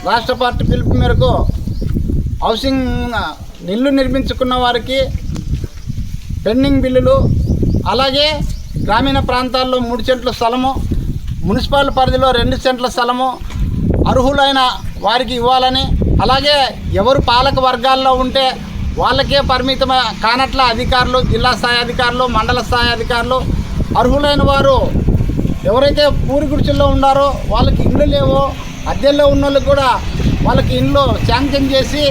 రాష్ట్ర పార్టీ పిలుపు మేరకు హౌసింగ్ ఇల్లు నిర్మించుకున్న వారికి పెండింగ్ బిల్లులు, అలాగే గ్రామీణ ప్రాంతాల్లో 3 సెంట్ల స్థలము, మున్సిపల్ పరిధిలో 2 సెంట్ల స్థలము అర్హులైన వారికి ఇవ్వాలని, అలాగే ఎవరు పాలక వర్గాల్లో ఉంటే వాళ్ళకే పరిమితం కానట్ల అధికారులు, జిల్లా స్థాయి అధికారులు, మండల స్థాయి అధికారులు, అర్హులైన వారు ఎవరైతే పూరి గుడిసెల్లో ఉన్నారో వాళ్ళకి ఇళ్ళు లేవో అద్దెల్లో ఉన్న వాళ్ళకి కూడా వాళ్ళకి ఇళ్ళు శాంక్షన్ చేసి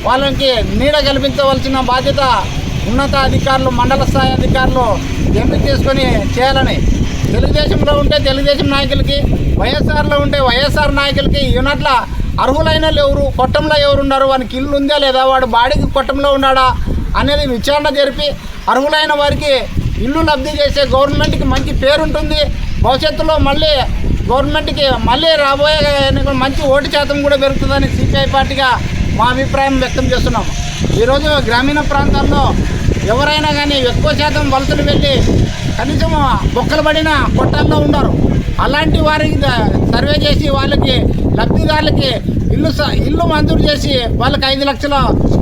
వాళ్ళకి నీడ కల్పించవలసిన బాధ్యత ఉన్నత అధికారులు, మండల స్థాయి అధికారులు ఎంపిక చేసుకొని చేయాలని, తెలుగుదేశంలో ఉంటే తెలుగుదేశం నాయకులకి, వైఎస్ఆర్లో ఉంటే వైఎస్ఆర్ నాయకులకి యూనిట్ల అర్హులైన ఎవరు, కొట్టంలో ఎవరున్నారు, వానికి ఇల్లు ఉందా లేదా, వాడు బాడీకి కొట్టంలో ఉన్నాడా అనేది విచారణ జరిపి అర్హులైన వారికి ఇల్లు లబ్ధి చేసే గవర్నమెంట్కి మంచి పేరుంటుంది. భవిష్యత్తులో మళ్ళీ గవర్నమెంట్కి మళ్ళీ రాబోయే మంచి ఓటు శాతం కూడా పెరుగుతుందని సిపిఐ పార్టీగా మా అభిప్రాయం వ్యక్తం చేస్తున్నాము. ఈరోజు గ్రామీణ ప్రాంతాల్లో ఎవరైనా కానీ ఎక్కువ శాతం వలసలు వెళ్ళి కనీసం బొక్కలు పడిన కొట్టాల్లో ఉన్నారు. అలాంటి వారికి సర్వే చేసి వాళ్ళకి లబ్ధిదారులకి ఇల్లు మంజూరు చేసి వాళ్ళకి 5 లక్షల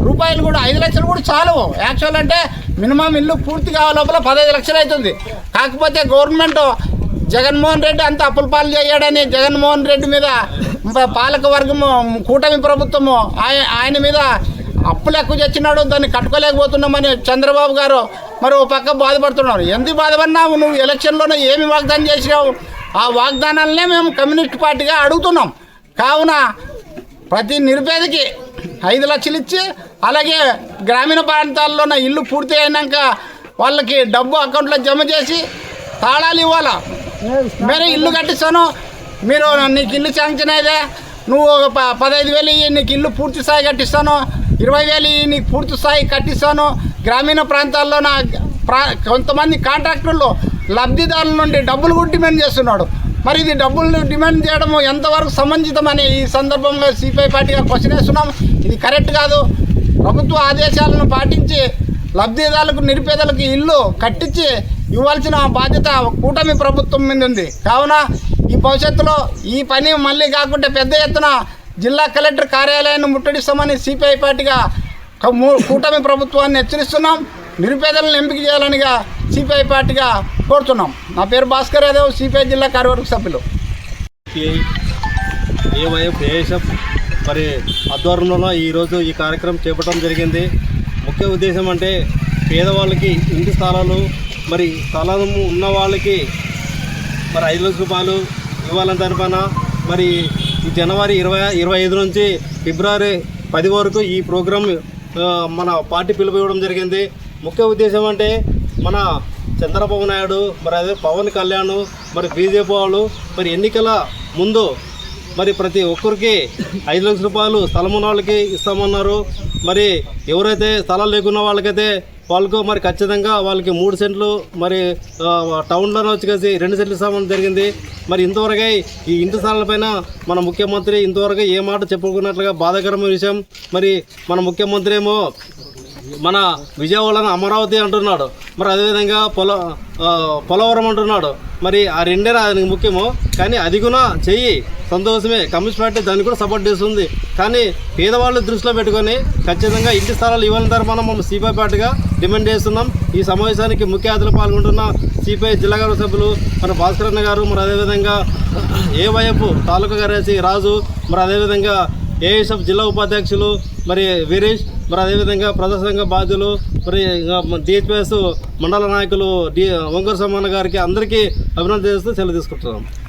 రూపాయలు కూడా 5 లక్షలు కూడా చాలు. యాక్చువల్ అంటే మినిమం ఇల్లు పూర్తి కావాలి లోపల 15 లక్షలు అవుతుంది. కాకపోతే గవర్నమెంట్ జగన్మోహన్ రెడ్డి అంత అప్పుల పాలు చేయడని జగన్మోహన్ రెడ్డి మీద పాలక వర్గము, కూటమి ప్రభుత్వము ఆయన మీద అప్పులు ఎక్కువ తెచ్చినాడు, దాన్ని కట్టుకోలేకపోతున్నామని చంద్రబాబు గారు మరి ఓ పక్క బాధపడుతున్నారు. ఎందుకు బాధపడినావు? నువ్వు ఎలక్షన్లోనే ఏమి వాగ్దానం చేసినావు? ఆ వాగ్దానాలనే మేము కమ్యూనిస్ట్ పార్టీగా అడుగుతున్నాం. కావున ప్రతి నిరుపేదకి 5 లక్షలు ఇచ్చి, అలాగే గ్రామీణ ప్రాంతాల్లో ఇల్లు పూర్తి అయినాక వాళ్ళకి డబ్బు అకౌంట్లో జమ చేసి తాళాలు ఇవ్వాలా. మీరు ఇల్లు కట్టిస్తాను, మీరు నీకు ఇల్లు శాంక్షన్ అయితే నువ్వు 15,000 ఇయ్యి, నీకు ఇల్లు పూర్తి స్థాయి కట్టిస్తాను, 20,000 ఇయ్యి, నీకు పూర్తి స్థాయి కట్టిస్తాను. గ్రామీణ ప్రాంతాల్లో కొంతమంది కాంట్రాక్టర్లు లబ్ధిదారుల నుండి డబ్బులు కూడా డిమాండ్ చేస్తున్నాడు. మరి ఇది డబ్బులు డిమాండ్ చేయడం ఎంతవరకు సమంజితమని ఈ సందర్భంగా సిపిఐ పార్టీగా క్వశ్చన్ వేస్తున్నాం. ఇది కరెక్ట్ కాదు. ప్రభుత్వ ఆదేశాలను పాటించి లబ్ధిదారులకు, నిరుపేదలకు ఇల్లు కట్టించి ఇవ్వాల్సిన బాధ్యత కూటమి ప్రభుత్వం మీద ఉంది. కావున ఈ భవిష్యత్తులో ఈ పని మళ్ళీ కాకుండా పెద్ద ఎత్తున జిల్లా కలెక్టర్ కార్యాలయాన్ని ముట్టడిస్తామని సిపిఐ పార్టీగా కూటమి ప్రభుత్వాన్ని హెచ్చరిస్తున్నాం. నిరుపేదలను ఎంపిక చేయాలనిగా సిపిఐ పార్టీగా కోరుతున్నాం. నా పేరు భాస్కర్ యాదవ్, సిపిఐ జిల్లా కార్యవర్గ సభ్యులు. ఏఎస్ఎఫ్ మరి ఆధ్వర్యంలో ఈరోజు ఈ కార్యక్రమం చేపట్టడం జరిగింది. ముఖ్య ఉద్దేశం అంటే పేదవాళ్ళకి ఇంటి స్థలాలు, మరి స్థలం ఉన్న వాళ్ళకి మరి 5 లక్షల రూపాయలు ఇవ్వాలని తరపున మరి ఈ జనవరి 25 నుంచి ఫిబ్రవరి 10 వరకు ఈ ప్రోగ్రాం మన పార్టీ పిలుపు ఇవ్వడం జరిగింది. ముఖ్య ఉద్దేశం అంటే మన చంద్రబాబు నాయుడు, మరి అదే పవన్ కళ్యాణ్, మరి బీజేపీ వాళ్ళు మరి ఎన్నికల ముందు మరి ప్రతి ఒక్కరికి 5 లక్షల రూపాయలు స్థలం ఉన్న వాళ్ళకి ఇస్తామన్నారు. మరి ఎవరైతే స్థలాలు లేకున్న వాళ్ళకైతే వాళ్ళకు మరి ఖచ్చితంగా వాళ్ళకి 3 సెంట్లు, మరి టౌన్లోనే వచ్చేసి 2 సెంట్లు ఇస్తామని జరిగింది. మరి ఇంతవరకు ఈ ఇంటి స్థలాలపైన మన ముఖ్యమంత్రి ఇంతవరకు ఏ మాట చెప్పుకున్నట్లుగా బాధాకరమైన విషయం. మరి మన ముఖ్యమంత్రి ఏమో మన విజయవాడను అమరావతి అంటున్నాడు, మరి అదేవిధంగా పోలవరం అంటున్నాడు. మరి ఆ రెండే ఆయనకు ముఖ్యమో, కానీ అది కూడా చెయ్యి సంతోషమే. కమ్యూనిస్ట్ పార్టీ దాన్ని కూడా సపోర్ట్ చేస్తుంది. కానీ పేదవాళ్ళు దృష్టిలో పెట్టుకొని ఖచ్చితంగా ఇంటి స్థలాలు ఇవ్వాలని తరపున మనం సిపిఐ పార్టీగా డిమాండ్ చేస్తున్నాం. ఈ సమావేశానికి ముఖ్య అతిథులు పాల్గొంటున్న సిపిఐ జిల్లా కార్య సభ్యులు మన భాస్కర్ అన్న గారు, మరి అదేవిధంగా ఏవైఎఫ్ తాలూకా కార్యదర్శి రాజు, మరి అదేవిధంగా ఏఎస్ఎఫ్ జిల్లా ఉపాధ్యక్షులు మరి వీరేష్, మరి అదేవిధంగా ప్రజాసంఘ బాధ్యులు, మరి డిహెచ్పిఎస్ మండల నాయకులు ఒంగూరు సమ్మన్న గారికి అందరికీ అభినందన చేస్తూ సెలవు తీసుకుంటున్నాం.